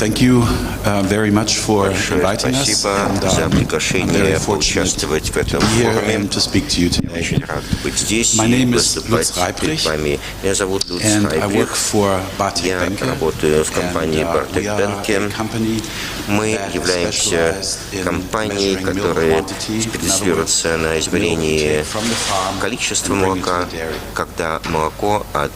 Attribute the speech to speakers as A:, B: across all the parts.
A: Thank you very much for inviting us.
B: Спасибо за приглашение поучаствовать в этом форуме.
A: Я
B: очень рад быть здесь
A: My
B: и
A: name is
B: выступать перед вами. Меня зовут Лутс Райприх. Я работаю в компании Bartec Benke. Мы являемся компанией, которая специализируется на измерении количества молока, когда молоко от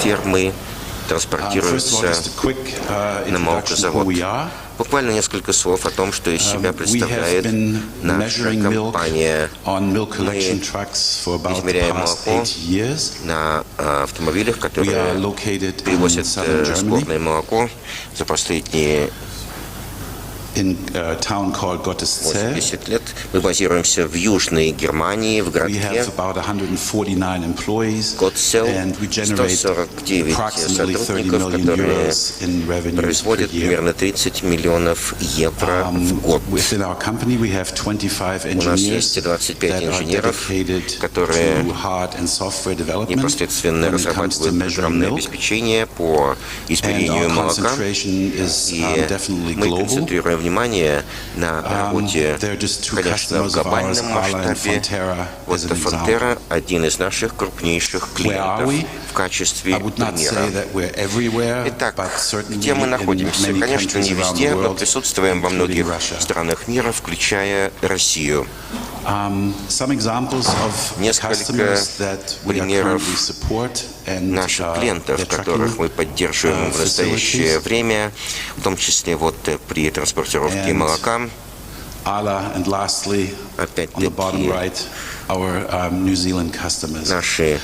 B: фермы транспортируется на молокозавод. Буквально несколько слов о том, что из себя представляет наша компания. Мы измеряем молоко на автомобилях, которые перевозят сборное молоко за последние 80 лет. Мы базируемся в Южной Германии, в городке Готцел, 149 сотрудников, которые производят примерно 30 миллионов евро в год. У нас есть 25 инженеров, которые непосредственно разрабатывают программное обеспечение по измерению молока, и мы концентрируем внимание на работе, конечно, в глобальном масштабе. Вот Фонтера – один из наших крупнейших клиентов в качестве примера. Итак, где мы находимся? Конечно, не везде, но присутствуем во многих странах мира, включая Россию. Несколько примеров наших клиентов, которых мы поддерживаем в настоящее время, в том числе вот при транспортировке молока. Опять-таки, наши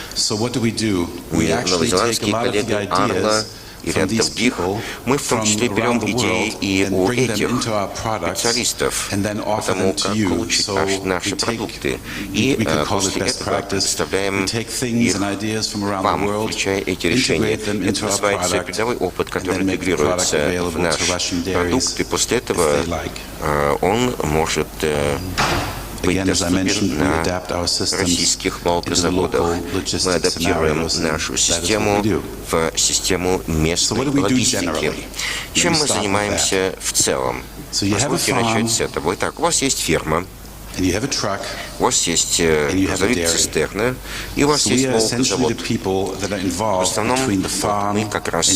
B: новозеландские коллеги Арла и ряд других, мы в том числе берем идеи и у этих специалистов, потому как улучшить наши продукты. И после этого представляем их вам, включая эти решения. Это называется передовой опыт, который интегрируется в наш продукт, и после этого он может быть доступен на российских молокозаводах. Мы адаптируем нашу систему в систему местной логистики. Чем мы занимаемся в целом? Позвольте начать с этого. Итак, у вас есть ферма, у вас есть грузовик цистерна, и у вас есть молокозавод. В основном мы как раз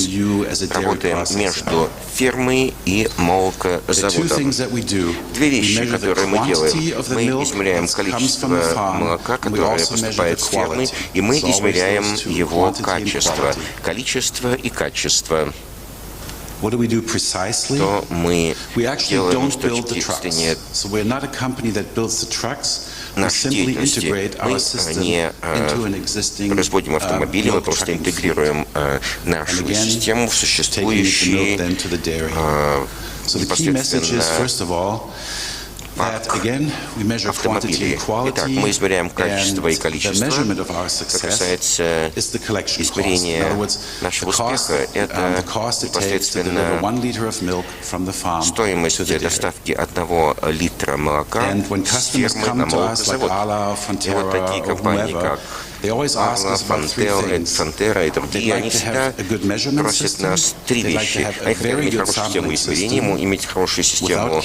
B: работаем между фермой и молокозаводом. Две вещи, которые мы делаем. Мы измеряем количество молока, которое поступает с фермы, и мы измеряем его качество. Количество и качество. Что мы делаем с точки зрения нашей деятельности? Мы не производим автомобили, мы просто интегрируем нашу систему в существующие непосредственно автомобилей. Итак, мы измеряем качество и количество. Что касается измерения нашего успеха, это непосредственно стоимость доставки 1 литра молока с фермы на молокозавод. И вот такие компании, как Фонтера и другие, они всегда просят нас три вещи. Они хотят иметь хорошую систему измерения, иметь хорошую систему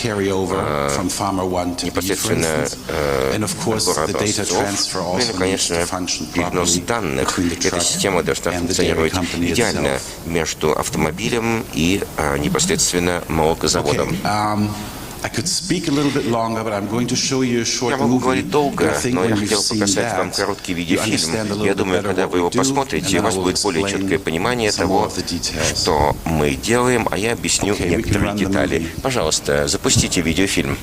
B: непосредственно отбора образцов, ну и, конечно, перенос данных. Эта система должна функционировать идеально между автомобилем и непосредственно молокозаводом. Я могу говорить долго, но я хотел показать вам короткий видеофильм. Я думаю, когда вы его посмотрите, у вас будет более четкое понимание того, что мы делаем, а я объясню некоторые детали. Пожалуйста, запустите видеофильм.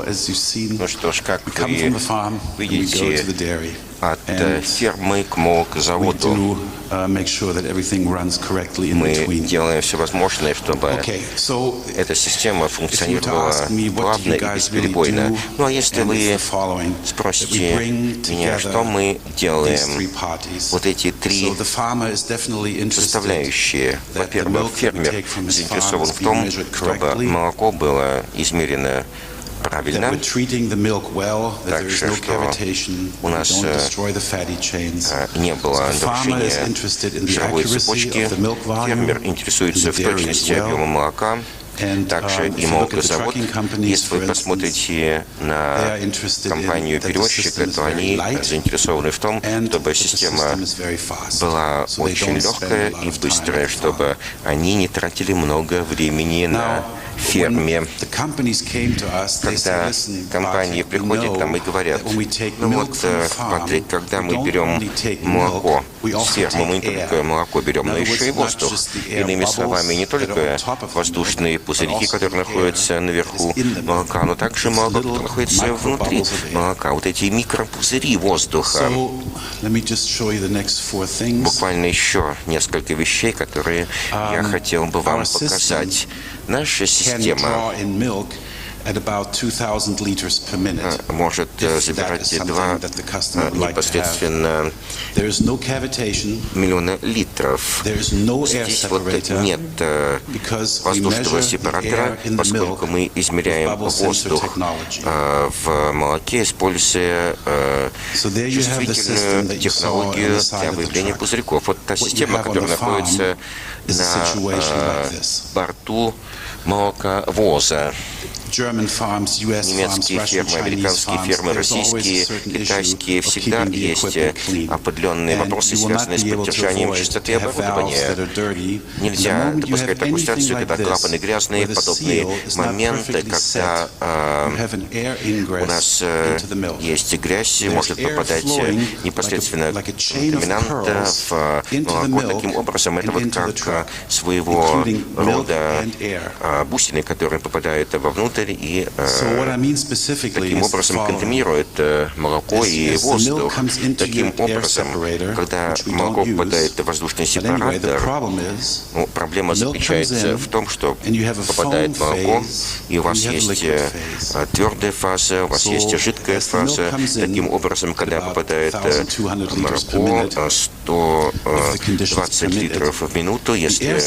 B: Ну что ж, как вы видите, от фермы к молокозаводу мы делаем все возможное, чтобы эта система функционировала плавно и бесперебойно. Ну а если вы спросите меня, что мы делаем, вот эти три составляющие. Во-первых, фермер заинтересован в том, чтобы молоко было измерено правильно, также, что у нас не было нарушения жировой цепочки. Фермер интересуется в точности объема молока, также и молокозавод. Если вы посмотрите на компанию-перевозчика, то они заинтересованы в том, чтобы система была очень легкая и быстрая, чтобы они не тратили много времени на ферме. Когда компании приходят к нам и говорят, ну вот, Патрик, когда мы берем молоко с фермы, мы не только молоко берем, но еще и воздух. Иными словами, не только воздушные пузырьки, которые находятся наверху молока, но также молоко, которое находится внутри молока. Вот эти микропузыри воздуха. Буквально еще несколько вещей, которые я хотел бы вам показать. Наша система может забирать 2 непосредственно миллиона литров. Здесь вот нет воздушного сепаратора, поскольку мы измеряем воздух в молоке, используя чувствительную технологию для выявления пузырьков. Вот та система, которая находится на борту молоковоза. Немецкие фермы, американские фермы, российские, китайские, всегда есть определенные вопросы, связанные с поддержанием чистоты оборудования. Нельзя допускать такую ситуацию, когда клапаны грязные, подобные моменты, когда у нас есть грязь, может попадать непосредственно контаминант в молоко. Таким образом, это вот как своего рода бусины, которые попадают вовнутрь и таким образом контаминирует молоко и воздух. Таким образом, когда молоко попадает в воздушный сепаратор, проблема заключается в том, что попадает молоко, и у вас есть твердая фаза, у вас есть жидкая фаза. Таким образом, когда попадает молоко 120 литров в минуту, если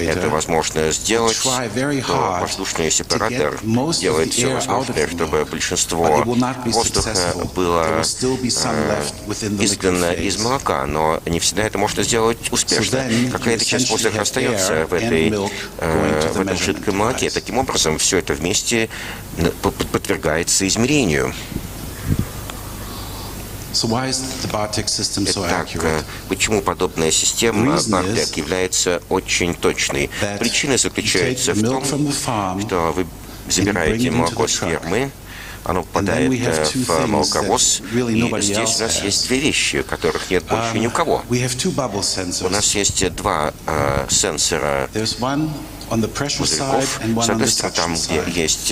B: это возможно сделать, то воздушный сепаратор делает все возможное, чтобы большинство воздуха было изгнано из молока, но не всегда это можно сделать успешно. Какая-то часть воздуха остается в этом жидком молоке. Таким образом, все это вместе подвергается измерению. Итак, почему подобная система Bartec является очень точной? Причина заключается в том, что вы забираете молоко с фермы, оно попадает в молоковоз, и здесь у нас есть 2 вещи, которых нет больше ни у кого. У нас есть 2 сенсора пузырьков. С одной стороны, там, где есть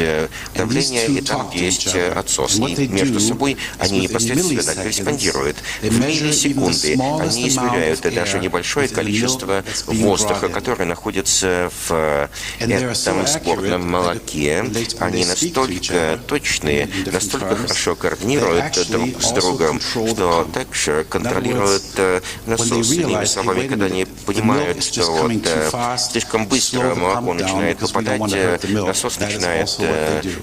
B: давление, и там, где есть отсос. И между собой они непосредственно корреспондируют. В миллисекунды они измеряют даже небольшое количество воздуха, которое находится в этом сборном молоке. Они настолько точные, настолько хорошо координируют друг с другом, что также контролируют насос. Иными словами, когда они понимают, что вот слишком быстро молоко начинает попадать, насос начинает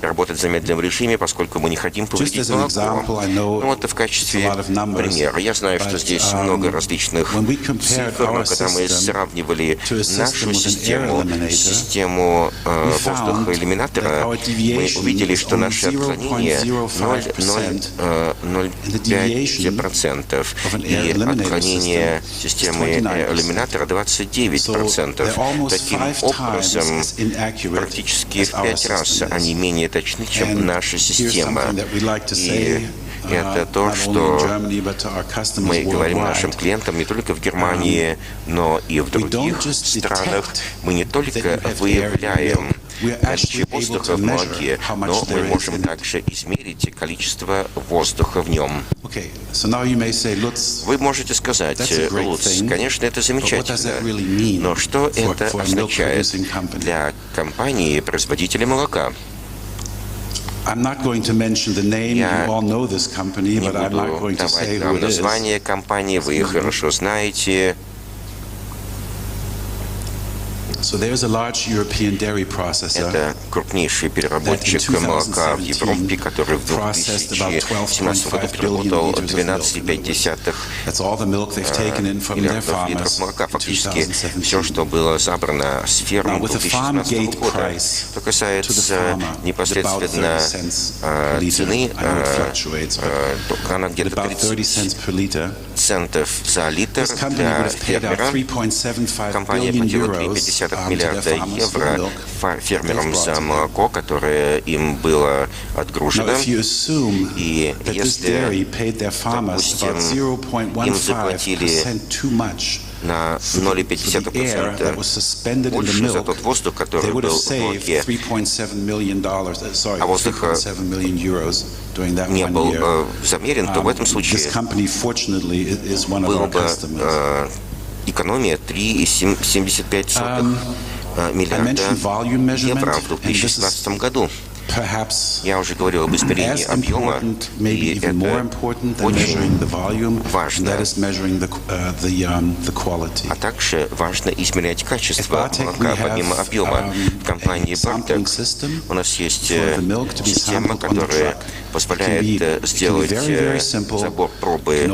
B: работать в замедленном режиме, поскольку мы не хотим повредить молоко. Ну вот в качестве примера. Я знаю, что здесь много различных цифр, когда мы сравнивали нашу систему с систему воздухоэлиминатора, мы увидели, что наше отклонение 0,05%, и отклонение системы элиминатора 29%. Таким образом, практически в 5 раз они менее точны, чем наша система. И это то, что мы говорим нашим клиентам не только в Германии, но и в других странах. Мы не только выявляем наличие воздуха в молоке, но мы можем также измерить количество воздуха в нем. Вы можете сказать, Лутс, конечно, это замечательно, но что это означает для компании производителя молока?
A: Я не буду
B: давать вам название компании, вы их хорошо знаете. Это крупнейший переработчик молока в Европе, который в 2017 году переработал 12,5 миллиардов литров молока. Фактически все, что было забрано с ферм 2017 года. Что касается непосредственно цены, то она где-то 30 центов за литр для фермера. Компания платила 3,5 миллиарда евро фермерам за молоко, которое им было отгружено. И если, допустим, им заплатили на 0,5% больше за тот воздух, который был в молоке, а воздух не был замерен, то в этом случае было бы экономия 3,75 миллиарда евро в 2016 году. Я уже говорил об измерении объема, и это очень важно. А также важно измерять качество молока помимо объема. В компании Bartec у нас есть система, которая позволяет сделать забор пробы в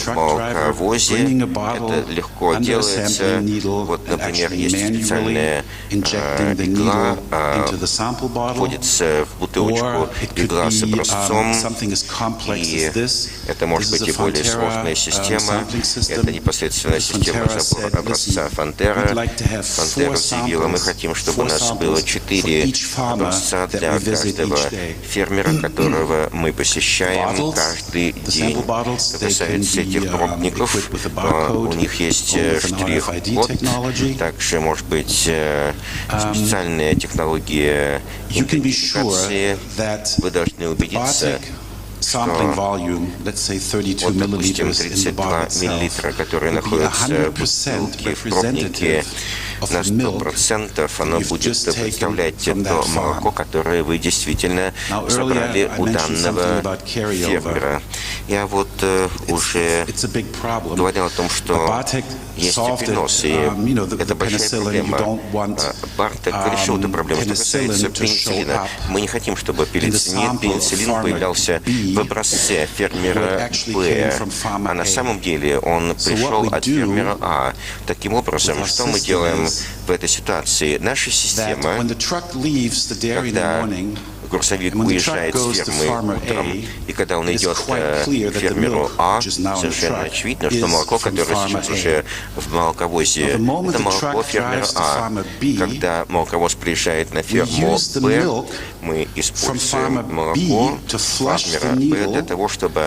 B: молоковозе. Это легко делается. Вот, например, есть специальная игла, вводится в бутылочку игла с образцом, и это может быть и более сложная система. Это непосредственно система забора образца Фантера. Фантера заявила, мы хотим, чтобы у нас было 4 образца для каждого фермера, которого мы посещаем каждый день. Что касается этих пробников, у них есть штрих-код, также может быть специальная технология идентификации. Вы должны убедиться, что вот, допустим, 32 миллилитра, которые находятся в бутылке, в пробнике, на 100% оно будет представлять то молоко, которое вы действительно забрали у данного фермера. Я вот уже говорил о том, что есть перенос, и это большая проблема. Bartec решил эту проблему. Что касается пенициллина, мы не хотим, чтобы пенициллин появлялся в образце фермера Б, а на самом деле он пришел от фермера А. Таким образом, что мы делаем в этой ситуации? Наша система, когда грузовик уезжает с фермы утром, и когда он идет к фермеру А, совершенно очевидно, что молоко, которое сейчас уже в молоковозе, это молоко фермера А. Когда молоковоз приезжает на ферму Б, мы используем молоко фермера Б для того, чтобы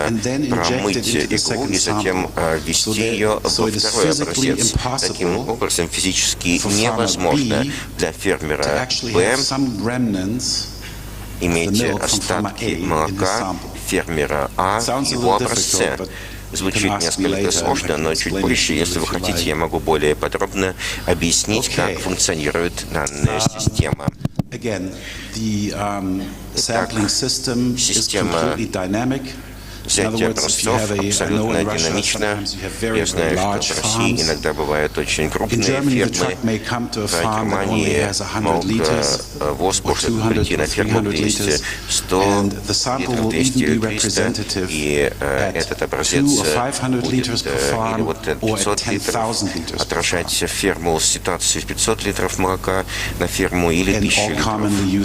B: промыть иглу и затем ввести ее во второй образец. Таким образом, физически невозможно для фермера Б иметь остатки молока фермера А в его образце. Звучит несколько сложно, но чуть позже, если вы хотите, я могу более подробно объяснить, как функционирует данная система. Итак, система взятие образцов абсолютно динамично. Я знаю, что в России иногда бывают очень крупные фермы. В Германии молоковоз может прийти на ферму, где есть 100 литров, 200 или 300, и этот образец будет, или вот 500 литров, отражать ферму с ситуацией в 500 литров молока на ферму или 1000 литров. И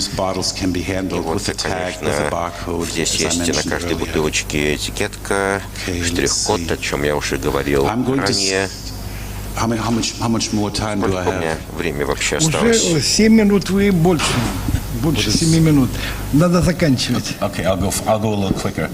B: вот, конечно, здесь есть на каждой бутылочке этикетка, штрих-код, о чем я уже говорил ранее. Сколько у меня время вообще осталось?
C: Уже 7 минут вы больше больше 7 минут. Надо заканчивать.
A: Okay, I'll go a little quicker.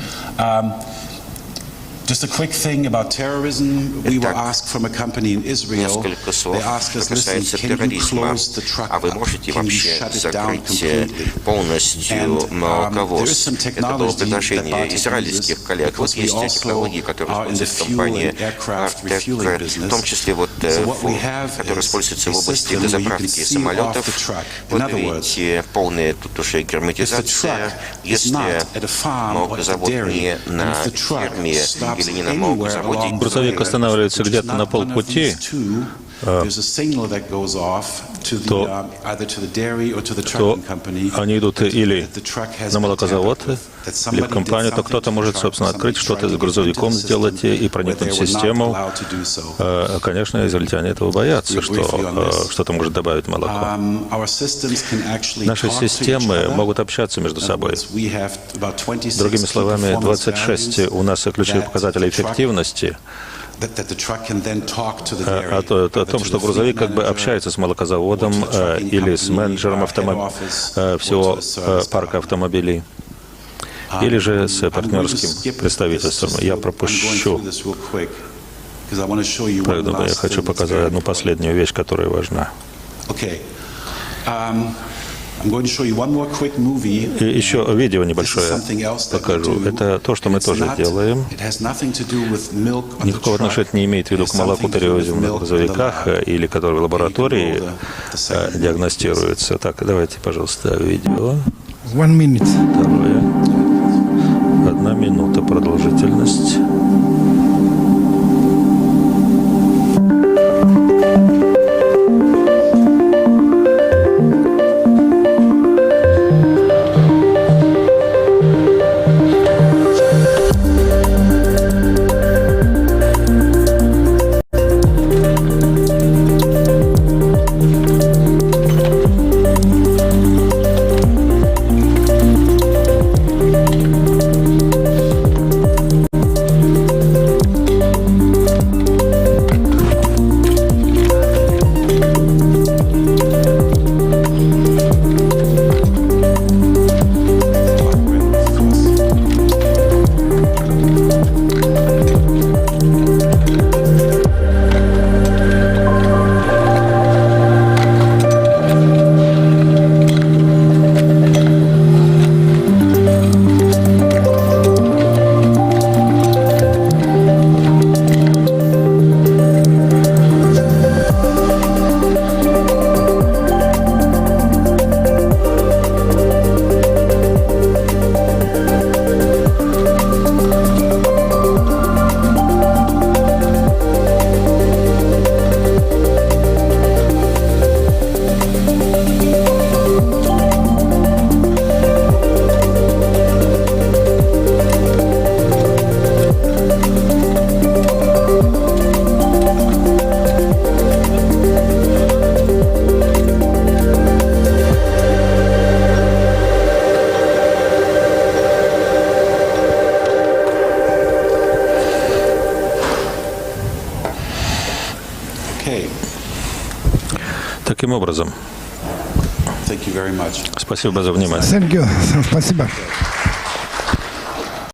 A: Just a quick thing about terrorism. We were asked from a company in Israel.
B: Несколько слов,
A: They asked us,
B: что
A: listen,
B: касается
A: can you
B: терроризма.
A: close the truck
B: А вы
A: up?
B: можете
A: Can you
B: вообще
A: shut it down
B: закрыть
A: completely?
B: полностью
A: There is
B: молоковоз?
A: some
B: Это было
A: technology
B: предложение
A: that Bartec
B: израильских
A: uses,
B: коллег. Вот
A: because we
B: есть те
A: also
B: технологии, которые
A: are in the
B: используются в
A: fuel
B: компании
A: and aircraft
B: Bartec,
A: refueling
B: в
A: business.
B: том числе вот,
A: So what we have
B: которые
A: is
B: используются в
A: a
B: области
A: system where you can
B: дозаправки
A: seal off
B: самолетов.
A: the truck. In
B: Вот
A: other words,
B: видите, полная тут уже
A: if the
B: герметизация.
A: truck is
B: Если
A: not at a farm or at a
B: молокозавод
A: dairy,
B: не
A: and
B: на
A: if the truck
B: ферме
A: stops
B: или не на
A: anywhere
B: молокозаводе,
A: along the
D: грузовик
A: way,
D: останавливается
A: which is
D: где-то на
A: not one of
D: полпути,
A: these two, there's a signal that goes off to the, either to the dairy or to the
D: то
A: trucking company.
D: они идут или
A: that the truck has
D: на
A: been
D: молокозавод,
A: tampered with, that
D: или
A: somebody
D: в компанию,
A: did
D: то кто-то
A: something to
D: может,
A: the truck,
D: собственно, открыть
A: somebody
D: что-то
A: tried
D: с
A: to get
D: грузовиком,
A: into the
D: сделать
A: system
D: и
A: where
D: проникнуть
A: they
D: в
A: were not
D: систему.
A: allowed to do so.
D: Конечно, израильтяне этого боятся, что что-то может добавить молоко.
A: Our systems can actually
D: Наши
A: talk to each
D: системы
A: other.
D: могут общаться между
A: In other
D: собой.
A: words, we have about 26
D: Другими
A: key
D: словами,
A: performance
D: 26 у нас
A: values
D: ключевых
A: that
D: показателей
A: the truck
D: эффективности,
A: о
D: том, что грузовик как бы общается с молокозаводом или с менеджером всего парка автомобилей, или же с партнерским представительством. Я пропущу, поэтому я хочу показать одну последнюю вещь, которая важна. И еще видео небольшое покажу. Это то, что мы тоже делаем. Никакого отношения не имеет в виду к молоку, перевозимому на грузовиках или который в лаборатории диагностируется. Так, давайте, пожалуйста, видео.
C: 1 minute.
D: Второе. 1 минута продолжительность. Таким образом, спасибо за внимание.
C: Спасибо.